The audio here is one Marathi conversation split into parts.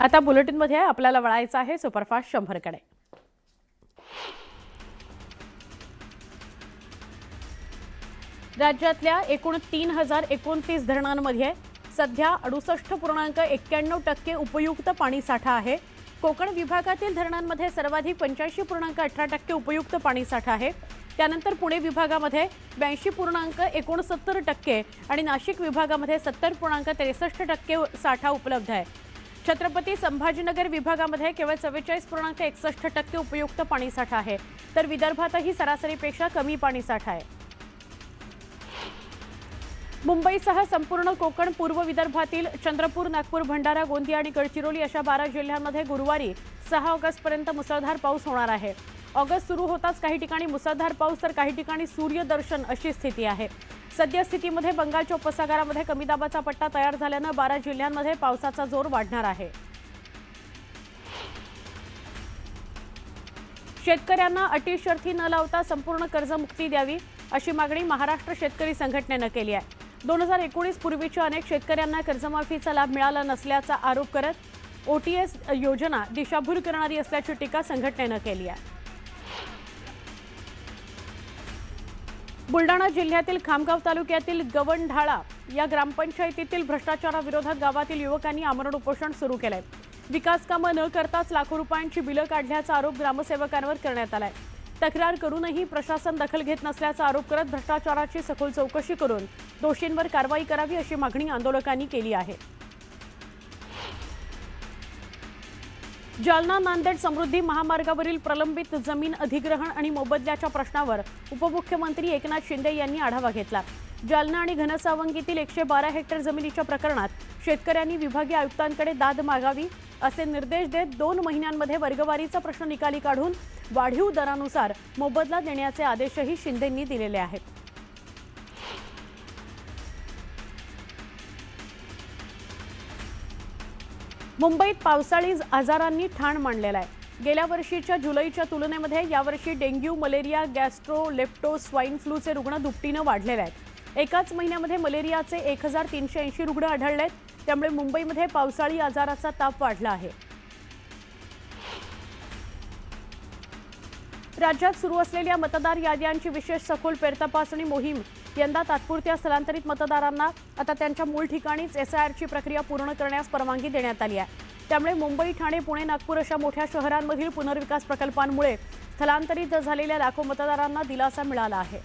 आता बुलेटिनमध्ये आपल्याला वळायचं आहे सुपरफास्ट 100 कडे। राज्यातल्या एकूण 3029 धरणांमध्ये सध्या 68.91% उपयुक्त पाणीसाठा आहे। कोकण विभागातील धरणांमध्ये सर्वाधिक 85.18% उपयुक्त पाणीसाठा आहे। त्यानंतर पुणे विभागामध्ये 82.69% आणि नाशिक विभागामध्ये 70.63% साठा उपलब्ध आहे। छत्रपती संभाजीनगर विभागामध्ये केवळ 44.61% उपयुक्त पाणीसाठा आहे, तर विदर्भातही सरासरीपेक्षा कमी पाणीसाठा आहे। मुंबईसह संपूर्ण कोकण, पूर्व विदर्भातील चंद्रपूर, नागपूर, भंडारा, गोंदिया आणि गडचिरोली अशा 12 जिल्ह्यांमध्ये गुरुवारी 6 ऑगस्टपर्यंत मुसळधार पाऊस होणार आहे। ऑगस्ट सुरू होताच काही ठिकाणी मुसळधार पाऊस तर काही ठिकाणी सूर्यदर्शन अशी स्थिती आहे। सद्यस्थितीमध्ये बंगालच्या उपसागरामध्ये कमी दाबाचा पट्टा तयार झाल्याने 12 जिल्ह्यांमध्ये पावसाचा जोर वाढणार आहे। शेतकऱ्यांना अटी शर्थी न लावता संपूर्ण कर्जमुक्ती द्यावी अशी मागणी महाराष्ट्र शेतकरी संघटनेने केली आहे। 2019 पूर्वीच्या अनेक शेतकऱ्यांना कर्जमाफीचा लाभ मिळाला नसल्याचा आरोप करत ओटीएस योजना दिशाभूल करणारी असल्याची टीका संघटनेने केली आहे। बुलडाणा जिल्ह्यातील खामगाव तालुक्यातील गवंढाळा या ग्रामपंचायतीतील भ्रष्टाचाराविरोधात गावातील युवकांनी आमरण उपोषण सुरू केलंय। विकास कामे न करताच लाखो रुपयांची बिलं काढल्याचा आरोप ग्रामसेवकांवर करण्यात आलाय। तक्रार करूनही प्रशासन दखल घेत नसल्याचा आरोप करत भ्रष्टाचाराची सखोल चौकशी करून दोषींवर कारवाई करावी अशी मागणी आंदोलकांनी केली आहे। जालना नांदेड समृद्धी महामार्गावरील प्रलंबित जमीन अधिग्रहण आणि मोबदल्याच्या प्रश्नावर उपमुख्यमंत्री एकनाथ शिंदे यांनी आढावा घेतला। जालना आणि घनसावंगीतील 112 हेक्टर जमिनीच्या प्रकरणात शेतकऱ्यांनी विभागीय आयुक्तांकडे दाद मागावी असे निर्देश देत 2 महिन्यांमध्ये वर्गवारीचा प्रश्न निकाली काढून वाढीव दरानुसार मोबदला देण्याचे आदेशही शिंदेंनी दिलेले आहेत। मुंबईत पावसाळी आजारांनी ठाण मांडलेला आहे। गेल्या वर्षीच्या जुलैच्या तुलनेमध्ये यावर्षी dengue, malaria, gastro, lepto, swine फ्लूचे रुग्ण दुपटीने वाढलेले आहेत। एकाच महिन्यामध्ये मलेरियाचे 1380 रुग्ण आढळलेत, त्यामुळे मुंबईमध्ये पावसाळी आजाराचा ताप वाढला आहे। राज्यात सुरू असलेल्या मतदार याद्यांची विशेष सखोल फेरतपासणी मोहीम यंदा तात्पुरत्या स्थलांतरित मतदारांना आता त्यांच्या मूळ ठिकाणीच एसआयआरची प्रक्रिया पूर्ण करण्यास परवानगी देण्यात आली आहे। त्यामुळे मुंबई, ठाणे, पुणे, नागपूर अशा मोठ्या शहरांमधील पुनर्विकास प्रकल्पांमुळे स्थलांतरित झालेल्या लाखो मतदारांना दिलासा मिळाला आहे।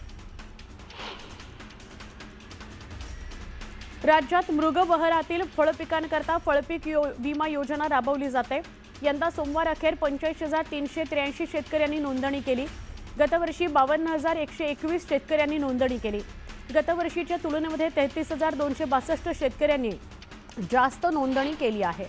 राज्यात मृगबहारातील फळपिकांकरता फळपीक विमा योजना राबवली जाते। यंदा सोमवार अखेर 85,383 शेतकऱ्यांनी नोंदणी केली। गतवर्षी 52,121 शेतकऱ्यांनी नोंदणी केली। गतवर्षीच्या तुलनेमध्ये 33,262 शेतकऱ्यांनी जास्त नोंदणी केली आहे।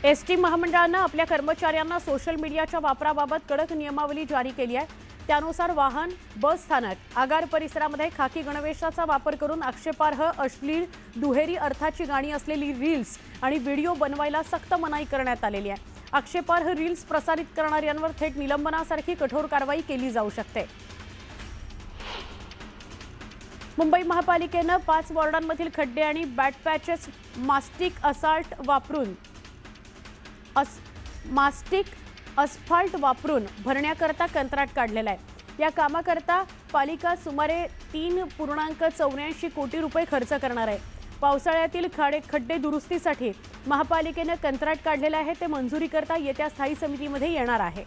एसटी महामंडळाने आपल्या कर्मचाऱ्यांना सोशल मीडियाच्या वापराबाबत कडक नियमावली जारी केली आहे। त्यानुसार वाहन, बस स्थानक, आगार परिसरामध्ये खाकी गणवेशाचा वापर करून आक्षेपार्ह, अश्लील, दुहेरी अर्थाची गाणी असलेली रील्स आणि व्हिडिओ बनवायला सक्त मनाई करण्यात आलेली आहे। आक्षेपार्ह रील्स प्रसारित करणाऱ्यांवर थेट निलंबनासारखी कठोर कारवाई केली जाऊ शकते। मुंबई महापालिकेने 5 वॉर्डांमधील खड्डे आणि बॅटपॅचेस मास्टिक अस्फाल्ट वापरून भरण्याकरता कंत्राट काढलेला आहे। या कामाकरता पालिका सुमारे 3.84 कोटी रुपये खर्च करणार आहे। पावसाळ्यातील खड्डे दुरुस्तीसाठी महापालिकेने कंत्राट काढलेले आहे, ते मंजुरीकरता येत्या स्थायी समितीमध्ये येणार आहे।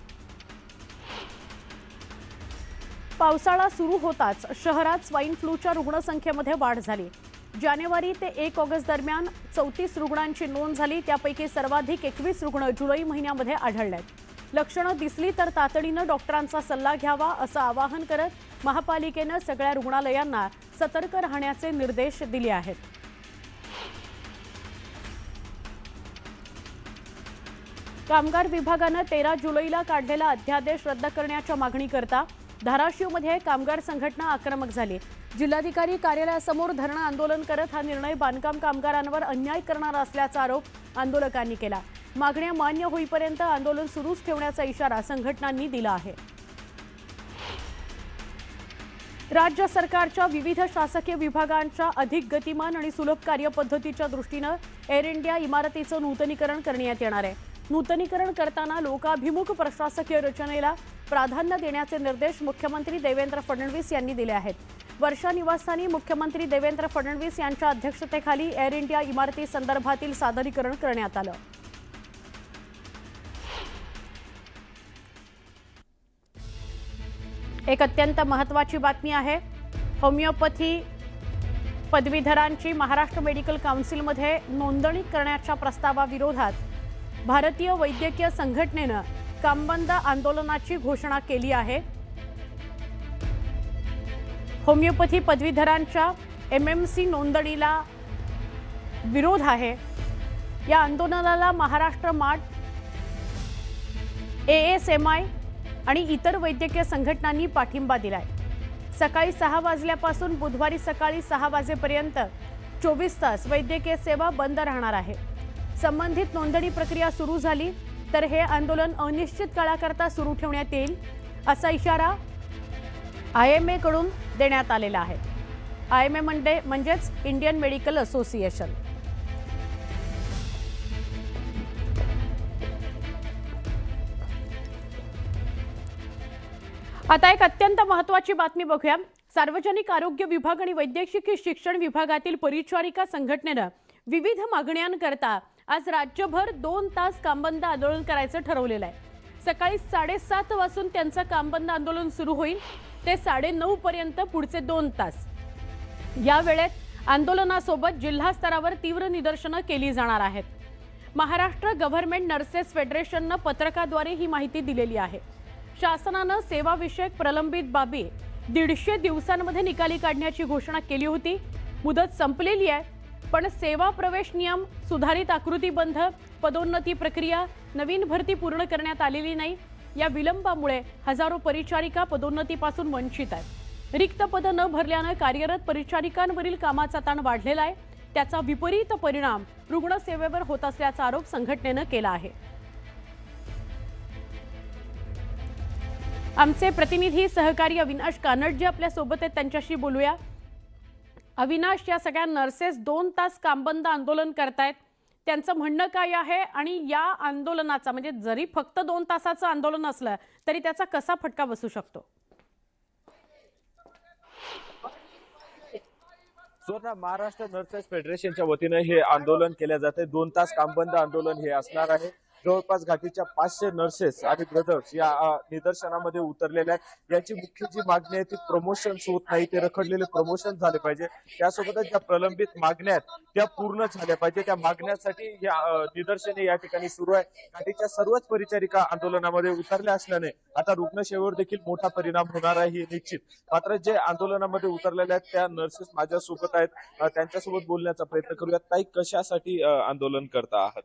पावसाळा सुरू होताच शहरात स्वाईन फ्लूच्या रुग्णसंख्येमध्ये वाढ झाली। जानेवारी ते 1 ऑगस्ट दरम्यान 34 रुग्णांची नोंद झाली। त्यापैकी सर्वाधिक 21 रुग्ण जुलै महिन्यामध्ये आढळलेत। लक्षणं दिसली तर तातडीने डॉक्टरांचा सल्ला घ्यावा असं आवाहन करत महापालिकेने सगळ्या रुग्णालयांना सतर्क राहण्याचे निर्देश दिले आहेत। कामगार विभागाने 13 जुलैला काढलेला अध्यादेश रद्द करण्याच्या मागणीकरता धाराशिवमध्ये कामगार संघटना आक्रमक झाली। जिल्हाधिकारी कार्यालयासमोर धरणं आंदोलन करत हा निर्णय बांधकाम कामगारांवर अन्याय करणारा असल्याचा आरोप आंदोलकांनी केला। मागण्या मान्य होईपर्यंत आंदोलन सुरूच ठेवण्याचा इशारा संघटनांनी दिला आहे। राज्य सरकारच्या विविध शासकीय विभागांच्या अधिक गतिमान आणि सुलभ कार्यपद्धतीच्या दृष्टीनं एअर इंडिया इमारतीचं नूतनीकरण करण्यात येणार आहे। नूतनीकरण करताना लोकाभिमुख प्रशासकीय रचनेला प्राधान्य देण्याचे निर्देश मुख्यमंत्री देवेंद्र फडणवीस यांनी दिले आहेत। वर्षा निवासस्थानी मुख्यमंत्री देवेंद्र फडणवीस यांच्या अध्यक्षतेखाली एअर इंडिया इमारती संदर्भातील सादरीकरण करण्यात आलं। एक अत्यंत महत्त्वाची बातमी आहे। होमिओपॅथी पदवीधरांची महाराष्ट्र मेडिकल काउन्सिलमध्ये नोंदणी करण्याच्या प्रस्तावाविरोधात भारतीय वैद्यकीय संघटनेनं कामबंद आंदोलनाची घोषणा केली आहे। होमिओपॅथी पदवीधरांच्या एमएमसी नोंदणीला विरोध आहे। या आंदोलनाला महाराष्ट्र माट, एएसएमआय आणि इतर वैद्यकीय संघटनांनी पाठिंबा दिलाय। सकाळी 6 वाजल्यापासून बुधवारी सकाळी 6 वाजेपर्यंत 24 तास वैद्यकीय सेवा बंद राहणार आहे। संबंधित नोंदणी प्रक्रिया सुरू झाली तर हे आंदोलन अनिश्चित काळाकरता सुरू ठेवण्यात येईल असा इशारा आयएमए कडून देण्यात आलेला आहे। आयएमए म्हणजेच इंडियन मेडिकल असोसिएशन। आता एक अत्यंत महत्त्वाची बातमी बघूया। सार्वजनिक आरोग्य विभाग आणि वैद्यकीय शिक्षण विभागातील परिचारिका संघटनेनं विविध मागण्यांकरता आज राज्यभर 2 तास कामबंद आंदोलन करायचं ठरवलेलं आहे। सकाळी 7:30 वाजून त्यांचं कामबंद आंदोलन सुरू होईल ते 9:30 पर्यंत पुढचे 2 तास। या वेळेत आंदोलनासोबत जिल्हा स्तरावर तीव्र निदर्शनं केली जाणार आहेत। महाराष्ट्र गव्हर्नमेंट नर्सेस फेडरेशननं पत्रकाद्वारे ही माहिती दिलेली आहे। शासनानं सेवाविषयक प्रलंबित बाबी 150 दिवसांमध्ये निकाली काढण्याची घोषणा केली होती। मुदत संपलेली आहे, पण सेवा प्रवेश नियम, सुधारित आकृतीबंध, पदोन्नती प्रक्रिया, नवीन भरती पूर्ण करण्यात आलेली नाही। या विलंबामुळे हजारो परिचारिका पदोन्नतीपासून वंचित आहेत। रिक्त पदं न भरल्यानं कार्यरत परिचारिकांवरील कामाचा ताण वाढलेला आहे। त्याचा विपरीत परिणाम रुग्णसेवेवर होत असल्याचा आरोप संघटनेनं केला आहे। आमचे प्रतिनिधी सहकारी अविनाश कानडजी आपल्या सोबत आहेत, त्यांच्याशी बोलूया। अविनाश, या सगळ्या नर्सेस 2 तास कामबंद आंदोलन करतायत, त्यांचं म्हणणं काय आहे आणि या आंदोलनाचा म्हणजे जरी फक्त 2 तासाचं आंदोलन असलं तरी त्याचा कसा फटका बसू शकतो? स्वतः महाराष्ट्र नर्सेस फेडरेशनच्या वतीने हे आंदोलन केले जाते। 2 तास कामबंद आंदोलन हे असणार आहे। जवळपास घाटीच्या 500 नर्सेस आणि ब्रदर्स या निदर्शनामध्ये उतरलेले आहेत। याची मुख्य जी मागणी आहे ती प्रमोशन होत नाही, ते रखडलेले प्रमोशन झाले पाहिजे। त्यासोबतच ज्या प्रलंबित मागण्या आहेत त्या पूर्ण झाल्या पाहिजे। त्या मागण्यासाठी या निदर्शने या ठिकाणी सुरू आहे। घाटीच्या सर्वच परिचारिका आंदोलनामध्ये उतरल्या असल्याने आता रुग्णसेवेवर देखील मोठा परिणाम होणार आहे हे निश्चित। मात्र जे आंदोलनामध्ये उतरलेल्या आहेत त्या नर्सेस माझ्या सोबत आहेत, त्यांच्यासोबत बोलण्याचा प्रयत्न करूयात। ताई, कशासाठी आंदोलन करता आहात?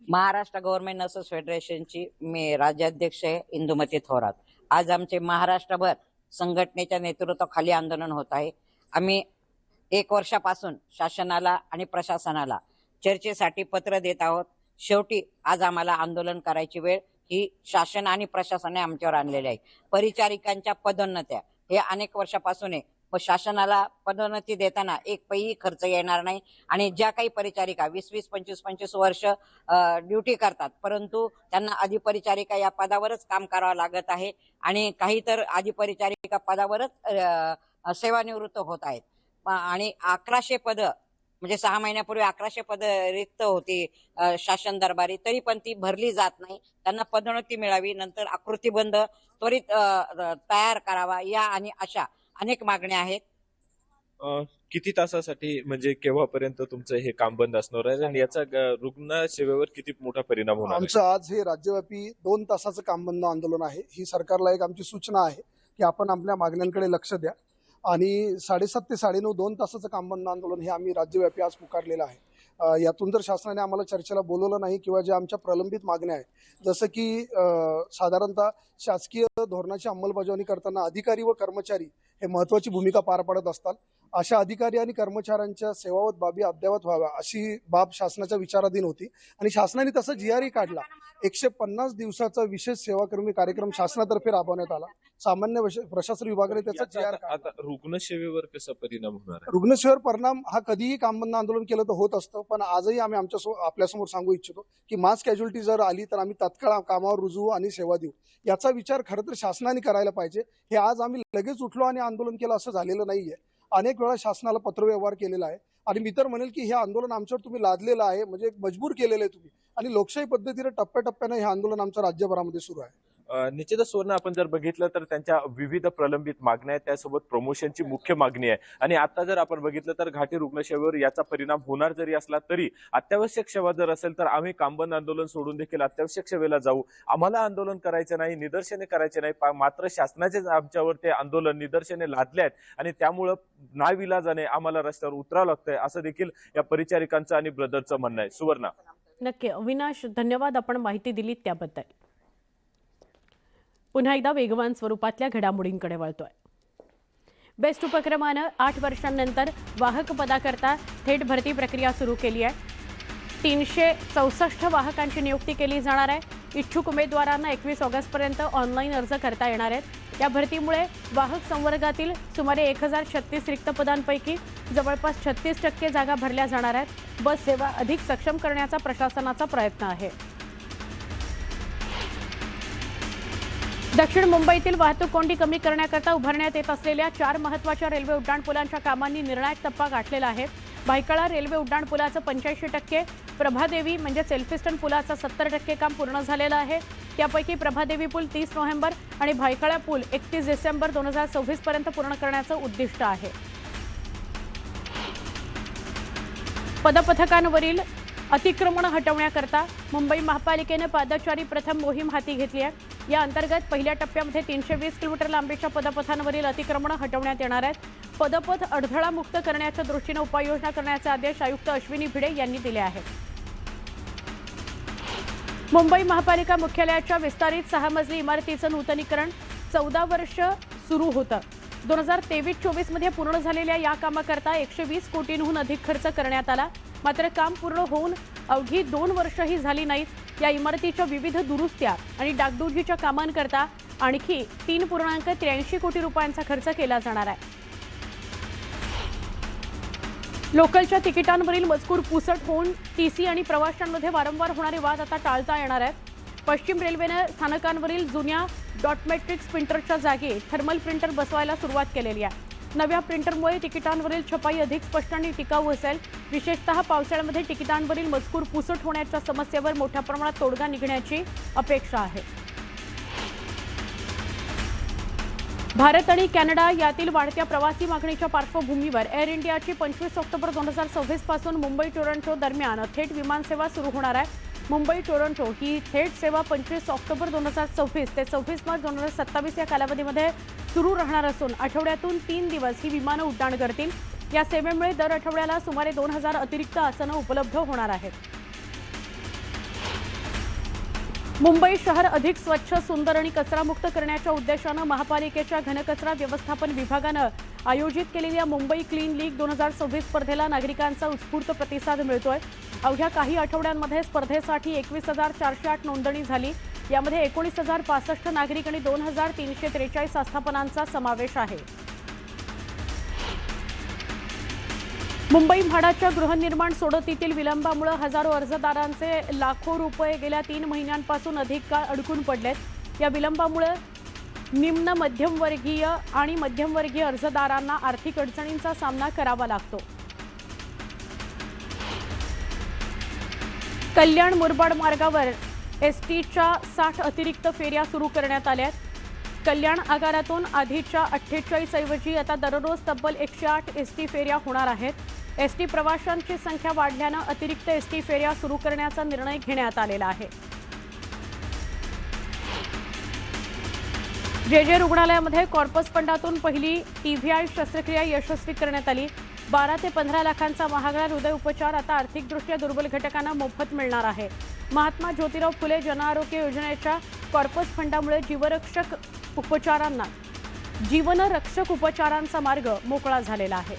महाराष्ट्र गव्हर्नमेंट नर्सेस फेडरेशनची मी राज्याध्यक्ष आहे, इंदुमती थोरात। आज आमचे महाराष्ट्रभर संघटनेच्या नेतृत्वाखाली आंदोलन होत आहे। आम्ही 1 वर्षापासून शासनाला आणि प्रशासनाला चर्चेसाठी पत्र देत आहोत। शेवटी आज आम्हाला आंदोलन करायची वेळ ही शासन आणि प्रशासनाने आमच्यावर आणलेली आहे। परिचारिकांच्या पदोन्नत्या हे अनेक वर्षापासून आहे, पण शासनाला पदोन्नती देताना एक पैही खर्च येणार नाही आणि ज्या काही परिचारिका 20-20, 25-25 वर्ष ड्युटी करतात, परंतु त्यांना अधिपरिचारिका या पदावरच काम करावं लागत आहे आणि काही तर अधिपरिचारिका पदावरच सेवानिवृत्त होत आहेत। आणि 1100 पदं म्हणजे 6 महिन्यापूर्वी 1100 पदं रिक्त होती शासन दरबारी, तरी पण ती भरली जात नाही। त्यांना पदोन्नती मिळावी, नंतर आकृतीबंध त्वरित तयार करावा, या आणि अशा अनेक मागण्या आहेत। किती तासासाठी म्हणजे केव्हापर्यंत तुमचं हे काम बंद असणार आहे आणि याचा रुग्ण सेवेवर किती मोठा परिणाम होणार आहे? आमचं आज हे राज्यव्यापी 2 तासाचं काम बंद आंदोलन आहे। ही सरकारला एक आमची सूचना आहे की आपण आपल्या मागण्यांकडे लक्ष द्या आणि 7:30 ते 9:30 2 तासाचं काम बंद आंदोलन हे आम्ही राज्यव्यापी आज पुकारलेलं आहे। यातून जर शासनाने आम्हाला चर्चेला बोलवलं नाही किंवा ज्या आमच्या प्रलंबित मागण्या आहेत, जसं की साधारणतः शासकीय धोरणाची अंमलबजावणी करताना अधिकारी व कर्मचारी हे महत्त्वाची भूमिका पार पाडत असतात अशा अधिकारी आणि कर्मचाऱ्यांच्या सेवावत बाबी अद्ययावत व्हाव्या अशी बाब शासनाच्या विचाराधीन होती आणि शासनाने तसा GRही काढला. 150 दिवसाचा विशेष सेवाकर्मी कार्यक्रम शासनातर्फे राबवण्यात आला. सामान्य प्रशासन विभागाने त्याचा GR काढला. आता रुग्णसेवेवर कसा परिणाम होणार आहे? रुग्णसेवेवर परिणाम हा कधीही काम बंद आंदोलन केलं तर होत असतं, पण आजही आम्ही आपल्यासमोर सांगू इच्छितो की मास कॅज्युअलिटी जर आली तर आम्ही तत्काळ कामावर रुजू आणि सेवा देऊ. याचा विचार खरं तर शासनाने करायला पाहिजे. हे आज आम्ही लगेच उठलो आणि आंदोलन केलं असं झालेलं नाहीये. अनेक वेळा शासनाला पत्रव्यवहार केलेला आहे आणि मी तर म्हणेल की हे आंदोलन आमच्यावर तुम्ही लादलेलं आहे, म्हणजे मजबूर केलेलं आहे तुम्ही आणि लोकशाही पद्धतीने टप्प्याटप्प्याने हे आंदोलन आमच्या राज्यभरामध्ये सुरू आहे. निश्चितच सुवर्ण, आपण जर बघितलं तर त्यांच्या विविध प्रलंबित मागण्या आहेत, त्यासोबत प्रमोशनची मुख्य मागणी आहे. आणि आता जर आपण बघितलं तर घाटी रुग्णसेवेवर याचा परिणाम होणार जरी असला तरी अत्यावश्यक सेवा जर असेल तर आम्ही कामबंद आंदोलन सोडून देखील अत्यावश्यक सेवेला जाऊ. आम्हाला आंदोलन करायचं नाही, निदर्शने करायचे नाही, मात्र शासनाचेच आमच्यावर ते आंदोलन निदर्शने लादले आहेत आणि त्यामुळं नाविलाजाने आम्हाला रस्त्यावर उतरावं लागतंय, असं देखील या परिचारिकांचं आणि ब्रदरचं म्हणणं आहे. सुवर्णा. नक्की अविनाश, धन्यवाद आपण माहिती दिलीत त्याबद्दल. पुन्हा एकदा वेगवान स्वरूपातल्या घडामोडींकडे वळतोय. बेस्ट उपक्रमानं 8 वर्षांनंतर वाहक पदाकरता थेट भरती प्रक्रिया सुरू केली आहे. 364 वाहकांची नियुक्ती केली जाणार आहे. इच्छुक उमेदवारांना 21 ऑगस्टपर्यंत ऑनलाईन अर्ज करता येणार आहेत. या भरतीमुळे वाहक संवर्गातील सुमारे 1036 रिक्त पदांपैकी जवळपास 36% जागा भरल्या जाणार आहेत. बस सेवा अधिक सक्षम करण्याचा प्रशासनाचा प्रयत्न आहे. दक्षिण मुंबईतील वाहतूक कोंडी कमी करण्याकरता उभारण्यात येत असलेल्या 4 महत्त्वाच्या रेल्वे उड्डाणपुलांच्या कामांनी निर्णायक टप्पा गाठलेला आहे. भायखळा रेल्वे उड्डाणपुलाचं 85%, प्रभादेवी म्हणजेच एल्फिस्टन पुलाचं 70% काम पूर्ण झालेलं आहे. त्यापैकी प्रभादेवी पूल 30 नोव्हेंबर आणि भायखळा पूल 31 डिसेंबर 2026 पर्यंत पूर्ण करण्याचं उद्दिष्ट आहे. पदपथकांवरील अतिक्रमण हटवण्याकरता मुंबई महापालिकेने पादचारी प्रथम मोहीम हाती घेतली आहे. या अंतर्गत पहिल्या टप्प्यामध्ये 320 किलोमीटर लांबीच्या पदपथांवरील अतिक्रमण हटवण्यात येणार आहेत. पदपथ अडथळा मुक्त करण्याच्या दृष्टीने उपाययोजना करण्याचे आदेश आयुक्त अश्विनी भिडे यांनी दिले आहेत. मुंबई महापालिका मुख्यालयाच्या विस्तारित 6 मजली इमारतीचं नूतनीकरण 14 वर्ष सुरू होतं. 2023-24 मध्ये पूर्ण झालेल्या या कामाकरता 120 कोटींहून अधिक खर्च करण्यात आला. मात्र काम पूर्ण होऊन अवघी 2 वर्षही झाली नाहीत. या इमारतीच्या विविध दुरुस्त्या आणि डागडुजीच्या कामांकरता आणखी 3.83 कोटी रुपयांचा खर्च केला जाणार आहे. लोकलच्या तिकिटांवरील मजकूर पुसट होऊन TC आणि प्रवाशांमध्ये वारंवार होणारे वाद आता टाळता येणार आहेत. पश्चिम रेल्वेने स्थानकांवरील जुन्या डॉटमेट्रिक्स प्रिंटरच्या जागी थर्मल प्रिंटर बसवायला सुरुवात केलेली आहे. नव्या प्रिंटरमुळे तिकिटांवरील छपाई अधिक स्पष्ट आणि टिकाऊ असेल. विशेषतः पावसाळ्यामध्ये तिकिटांवरील मजकूर पुसट होण्याच्या समस्येवर मोठ्या प्रमाणात तोडगा निघण्याची अपेक्षा आहे. भारत आणि कॅनडा यातील वाढत्या प्रवासी मागणीच्या पार्श्वभूमीवर एअर इंडियाची 25 ऑक्टोबर 2026 पासून मुंबई टोरंटो दरम्यान थेट विमानसेवा सुरू होणार आहे. मुंबई टोरंटो ही थेट सेवा 25 ऑक्टोबर 2026 ते 26 मार्च 2027 या कालावधीमध्ये सुरू राहणार असून आठवड्यातून 3 दिवस ही विमानं उड्डाण करतील. या सेवेमुळे दर आठवड्याला सुमारे 2000 अतिरिक्त आसनं उपलब्ध होणार आहेत. मुंबई शहर अधिक स्वच्छ, सुंदर आणि कचरामुक्त करण्याच्या उद्देशानं महापालिकेच्या घनकचरा व्यवस्थापन विभागानं आयोजित केलेल्या मुंबई क्लीन लीग 2026 स्पर्धेला नागरिकांचा उत्स्फूर्त प्रतिसाद मिळतोय. अवघ्या काही आठवड्यांमध्ये स्पर्धेसाठी 21,408 नोंदणी झाली. यामध्ये 19,065 नागरिक आणि 2,343 आस्थापनांचा समावेश आहे. मुंबई म्हाडाच्या गृहनिर्माण सोडतीतील विलंबामुळे हजारो अर्जदारांचे लाखो रुपये गेल्या 3 महिन्यांपासून अधिक काळ अडकून पडलेत. या विलंबामुळे निम्न मध्यमवर्गीय आणि मध्यमवर्गीय अर्जदारांना आर्थिक अडचणींचा सामना करावा लागतो. कल्याण मुरबाड मार्गावर STच्या 60 अतिरिक्त फेऱ्या सुरू करण्यात आल्या आहेत. कल्याण आगारातून आधीच्या 48 ऐवजी आता दररोज तब्बल 108 ST फेऱ्या होणार आहेत. ST प्रवाशांची संख्या वाढल्यानं अतिरिक्त ST फेऱ्या सुरू करण्याचा निर्णय घेण्यात आलेला आहे. JJ रुग्णालयामध्ये कॉर्पस फंडातून पहिली TVI शस्त्रक्रिया यशस्वी करण्यात आली. 12 ते 15 लाखांचा महागडा हृदय उपचार आता आर्थिकदृष्ट्या दुर्बल घटकांना मोफत मिळणार आहे. महात्मा ज्योतिराव फुले जनआरोग्य योजनेच्या कॉर्पस फंडामुळे जीवनरक्षक उपचारांचा मार्ग मोकळा झालेला आहे.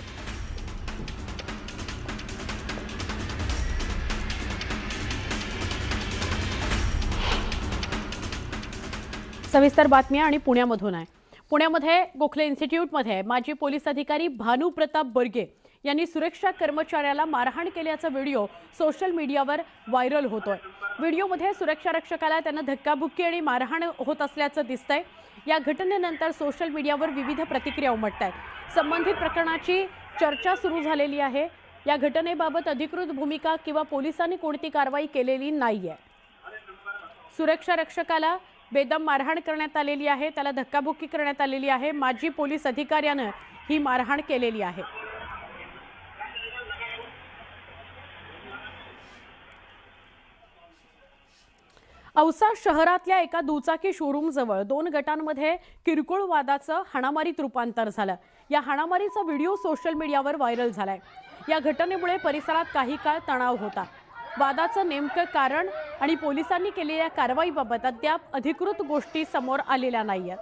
सविस्तर बातमी आणि पुण्यामधून आहे। पुण्यामध्ये गोखले इन्स्टिट्यूटमध्ये माजी पोलीस अधिकारी भानू प्रताप बर्गे यांनी सुरक्षा कर्मचाऱ्याला मारहाण केल्याचा व्हिडिओ सोशल मीडियावर व्हायरल होतोय। व्हिडिओमध्ये सुरक्षा रक्षकाला त्यांना धक्काबुक्की आणि मारहाण होत असल्याचं दिसतंय। या घटनेनंतर सोशल मीडियावर विविध प्रतिक्रिया उमटतात। संबंधित प्रकरणाची चर्चा सुरू झालेली आहे। या घटनेबाबत अधिकृत भूमिका किंवा पोलिसांनी कोणती कारवाई केलेली नाहीये। सुरक्षा रक्षकाला बेदम मारहाण करण्यात आलेली आहे, त्याला धक्काबुक्की करण्यात आलेली आहे। माजी पोलीस अधिकाऱ्याने ही मारहाण केलेली आहे। औसा शहरातल्या एका दुचाकी शोरूम जवळ 2 गटांमध्ये किरकोळ वादाचं हाणामारीत रूपांतर झालं। या हाणामारीचा व्हिडिओ सोशल मीडियावर व्हायरल झालाय। या घटनेमुळे परिसरात काही काळ तणाव होता। वादाचं नेमकं कारण आणि पोलिसांनी केलेल्या कारवाईबाबत अद्याप अधिकृत गोष्टी समोर आलेल्या नाहीयेत।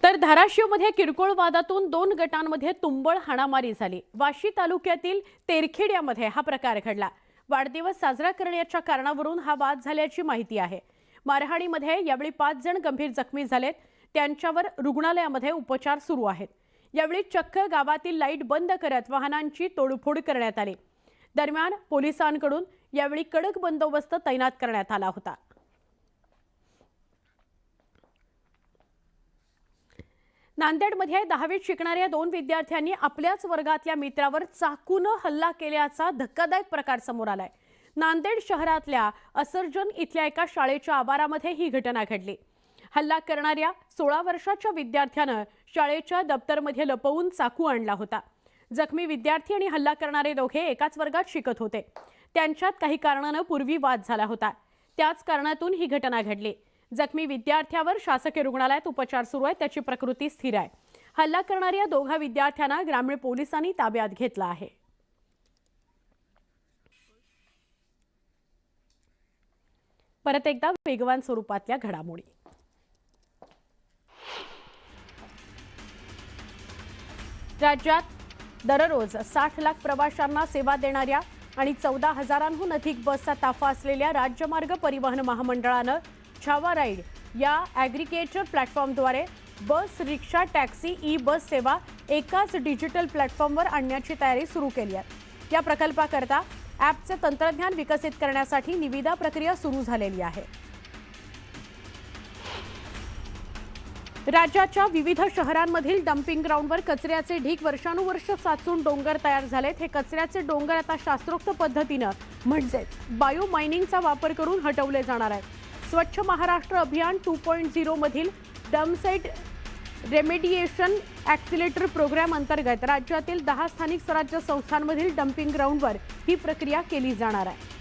तर धाराशिवमध्ये किरकोळ वादातून 2 गटांमध्ये तुंबळ हाणामारी झाली। वाशी तालुक्यातील तेरखेड्यामध्ये हा प्रकार घडला। वाढदिवस साजरा करण्याच्या कारणावरून हा वाद झाल्याची माहिती आहे। मारहाणीमध्ये यावेळी 5 जण गंभीर जखमी झालेत, त्यांच्यावर रुग्णालयामध्ये उपचार सुरू आहेत। यावेळी चक्क गावातील लाईट बंद करत वाहनांची तोडफोड करण्यात आली। दरम्यान पोलिसांकडून यावेळी कडक बंदोबस्त तैनात करण्यात आला होता। नांदेडमध्ये 10वीत शिकणाऱ्या 2 विद्यार्थ्यांनी आपल्याच वर्गातल्या मित्रावर चाकूने हल्ला केल्याचा धक्कादायक प्रकार समोर आलाय। नांदेड शहरातल्या असरजन इथल्या एका शाळेच्या आवारामध्ये ही घटना घडली। हल्ला करणाऱ्या 16 वर्षाच्या विद्यार्थ्यानं शाळेच्या दप्तरमध्ये लपवून चाकू आणला होता। जखमी विद्यार्थी आणि हल्ला करणारे दोघे एकाच वर्गात शिकत होते। त्यांच्यात काही कारणाने पूर्वी वाद झाला होता, त्याच कारणातून ही घटना घडली। जखमी विद्यार्थ्यावर शासकीय रुग्णालयात उपचार सुरू आहेत, त्याची प्रकृती स्थिर आहे। हल्ला करणाऱ्या 2 विद्यार्थ्यांना ग्रामीण पोलिसांनी ताब्यात घेतलं आहे। परत एकदा वेगवान स्वरूपातल्या घडामोडी। राज्यात दररोज 60 लाख प्रवाशांना सेवा देणाऱ्या आणि 14,000हून अधिक बसचा ताफा असलेल्या राज्यमार्ग परिवहन महामंडळानं छावा राईड या ॲग्रिगेटर प्लॅटफॉर्मद्वारे बस, रिक्षा, टॅक्सी, ई बस सेवा एकाच डिजिटल प्लॅटफॉर्मवर आणण्याची तयारी सुरू केली आहे। या प्रकल्पाकरता ॲपचे तंत्रज्ञान विकसित करण्यासाठी निविदा प्रक्रिया सुरू झालेली आहे। राज्याच्या विविध शहरांमधील डम्पिंग ग्राउंडवर कचऱ्याचे ढीग वर्षानुवर्ष साचून डोंगर तयार झालेत। हे कचऱ्याचे डोंगर आता शास्त्रोक्त पद्धतीने म्हणजेच बायो मायनिंगचा वापर करून हटवले जाणार आहेत। स्वच्छ महाराष्ट्र अभियान 2.0 मधील डम्पसाइट रेमेडिएशन ॲक्सिलेटर प्रोग्राम अंतर्गत राज्यातील 10 स्थानिक स्वराज्य संस्थांमधील डम्पिंग ग्राउंडवर ही प्रक्रिया केली जाणार आहे।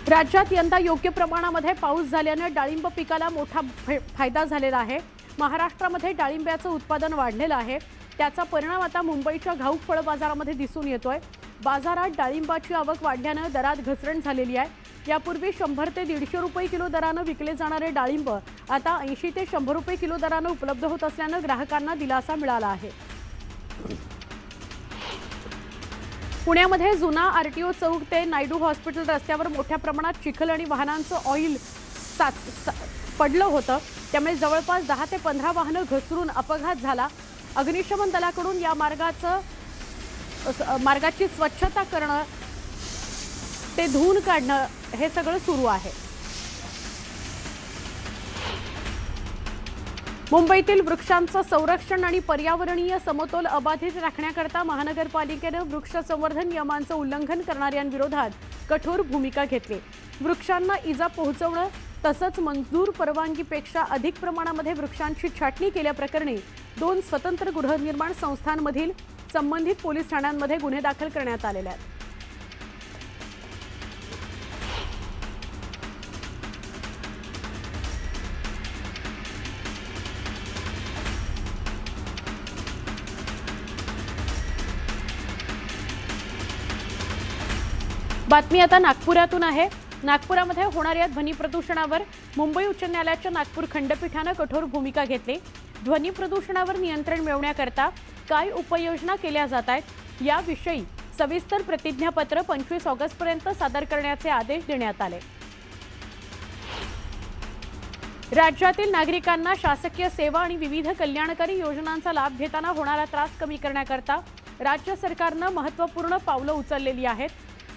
राज्यात यंदा योग्य प्रमाणामध्ये पाऊस झाल्याने डाळिंब पिकाला मोठा फायदा झालेला आहे। महाराष्ट्रामध्ये डाळिंब्याचं उत्पादन वाढलेलं आहे, त्याचा परिणाम आता मुंबईच्या घाऊक फळ बाजारामध्ये दिसून येतोय। बाजारात डाळिंबाची आवक वाढल्याने दरात घसरण झालेली आहे। यापूर्वी 100 ते 150 रुपये किलो दराने विकले जाणारे डाळिंब आता 80 ते 100 रुपये किलो दराने उपलब्ध होत असल्याने ग्राहकांना दिलासा मिळाला आहे। पुण्यामध्ये जुना आरटीओ चौक ते नायडू हॉस्पिटल रस्त्यावर मोठ्या प्रमाणात चिखल आणि वाहनांचं ऑइल पडलं होतं, त्यामुळे जवळपास 10 ते 15 वाहनं घसरून अपघात झाला। अग्निशमन दलाकडून या मार्गाची स्वच्छता करणं, ते धुवून काढणं हे सगळं सुरू आहे। मुंबईतील वृक्षांचं संरक्षण आणि पर्यावरणीय समतोल अबाधित राखण्याकरता महानगरपालिकेनं वृक्ष संवर्धन नियमांचं उल्लंघन करणाऱ्यांविरोधात कठोर भूमिका घेतली। वृक्षांना इजा पोहोचवणं तसंच मंजूर परवानगीपेक्षा अधिक प्रमाणामध्ये वृक्षांची छाटणी केल्याप्रकरणी 2 स्वतंत्र गृहनिर्माण संस्थांमधील संबंधित पोलीस ठाण्यांमध्ये गुन्हे दाखल करण्यात आलेले आहेत। बातमी आता नागपुरातून आहे। नागपुरामध्ये होणाऱ्या ध्वनी प्रदूषणावर मुंबई उच्च न्यायालयाच्या नागपूर खंडपीठाने कठोर भूमिका घेतली। ध्वनी प्रदूषणावर नियंत्रण मिळवण्याकरता काय उपाययोजना केल्या जात आहेत याविषयी सविस्तर प्रतिज्ञापत्र 25 ऑगस्टपर्यंत सादर करण्याचे आदेश देण्यात आले. राज्यातील नागरिकांना शासकीय सेवा आणि विविध कल्याणकारी योजनांचा लाभ घेताना होणारा त्रास कमी करण्याकरता राज्य सरकारनं महत्त्वपूर्ण पावलं उचललेली आहेत.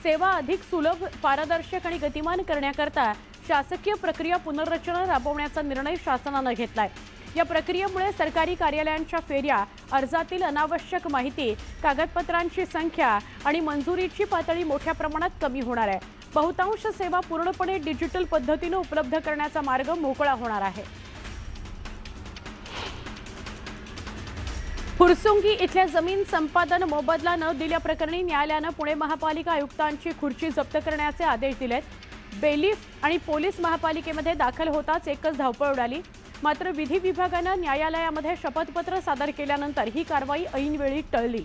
सेवा अधिक सुलभ, पारदर्शक आणि गतिमान करण्याकरता शासकीय प्रक्रिया पुनर्रचना राबवण्याचा निर्णय शासनानं घेतलाय. या प्रक्रियेमुळे सरकारी कार्यालयांच्या फेऱ्या, अर्जातील अनावश्यक माहिती, कागदपत्रांची संख्या आणि मंजुरीची पातळी मोठ्या प्रमाणात कमी होणार आहे. बहुतांश सेवा पूर्णपणे डिजिटल पद्धतीने उपलब्ध करण्याचा मार्ग मोकळा होणार आहे. फुरसुंगी इथल्या जमीन संपादन मोबदला न दिल्याप्रकरणी न्यायालयानं पुणे महापालिका आयुक्तांची खुर्ची जप्त करण्याचे आदेश दिलेत. बेलीफ आणि पोलीस महापालिकेमध्ये दाखल होताच एकच धावपळ उडाली. मात्र विधी विभागानं न्यायालयामध्ये शपथपत्र सादर केल्यानंतर ही कारवाई ऐनवेळी टळली.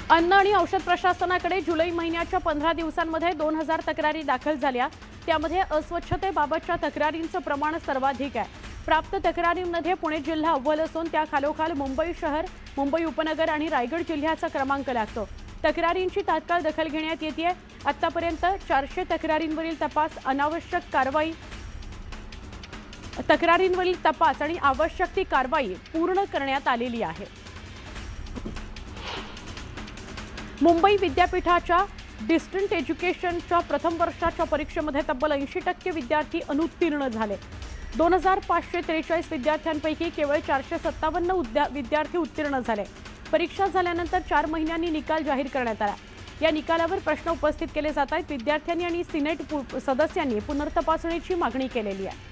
अन्न आणि औषध प्रशासनाकडे जुलै महिन्याच्या 15 दिवसांमध्ये 2000 तक्रारी दाखल झाल्या. त्यामध्ये अस्वच्छतेबाबतच्या तक्रारींचं प्रमाण सर्वाधिक आहे. प्राप्त तक्रारींमध्ये पुणे जिल्हा अव्वल असून त्या खालोखाल मुंबई शहर, मुंबई उपनगर आणि रायगड जिल्ह्याचा क्रमांक लागतो. तक्रारींची तात्काळ दखल घेण्यात येते. आतापर्यंत 400 तक्रारींवरील तपास आणि आवश्यक ती कारवाई पूर्ण करण्यात आलेली आहे. मुंबई विद्यापीठाच्या डिस्टन्स एज्युकेशनच्या प्रथम वर्षाच्या परीक्षेमध्ये तब्बल 80% विद्यार्थी अनुत्तीर्ण झाले. 2543 विद्यार्थ्यांपैकी केवळ 457 विद्यार्थी उत्तीर्ण झाले. परीक्षा झाल्यानंतर 4 महिन्यांनी निकाल जाहीर करण्यात आला. या निकालावर प्रश्न उपस्थित केले जात आहेत. विद्यार्थ्यांनी आणि सिनेट सदस्यांनी पुनर्तपासणीची मागणी केलेली आहे.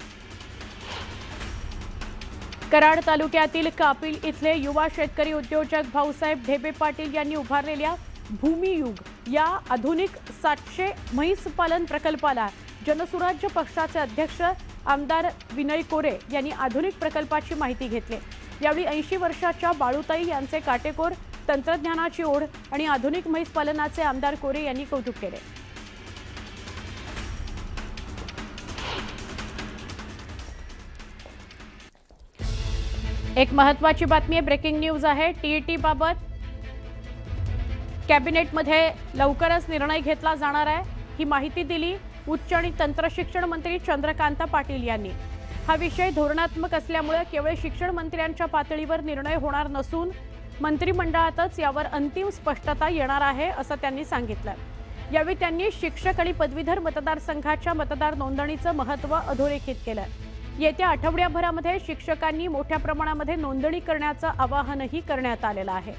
कराड तालुक्यातील कापिल इथले युवा शेतकरी उद्योजक भाऊसाहेब ढेबे पाटील यांनी उभारलेल्या भूमियुग या आधुनिक 700 म्हैस पालन प्रकल्पाला जनसुराज्य पक्षाचे अध्यक्ष आमदार विनय कोरे यांनी आधुनिक प्रकल्पाची माहिती घेतली. यावेळी 80 वर्षाच्या बाळूताई यांचे काटेकोर तंत्रज्ञानाची ओढ आणि आधुनिक म्हैस पालनाचे आमदार कोरे यांनी कौतुक केले. एक महत्त्वाची बातमी आहे, ब्रेकिंग न्यूज आहे. टीईटी बाबत कॅबिनेटमध्ये लवकरच निर्णय घेतला जाणार आहे, ही माहिती दिली उच्च आणि तंत्रशिक्षण मंत्री चंद्रकांत पाटील यांनी. हा विषय धोरणात्मक असल्यामुळे केवळ शिक्षण मंत्र्यांच्या पातळीवर निर्णय होणार नसून मंत्रिमंडळातच यावर अंतिम स्पष्टता येणार आहे असं त्यांनी सांगितलं. यावेळी त्यांनी शिक्षक आणि पदवीधर मतदारसंघाच्या मतदार नोंदणीचं महत्त्व अधोरेखित केलं. येत्या आठवड्याभरामध्ये शिक्षकांनी मोठ्या प्रमाणामध्ये नोंदणी करण्याचं आवाहनही करण्यात आलेलं आहे.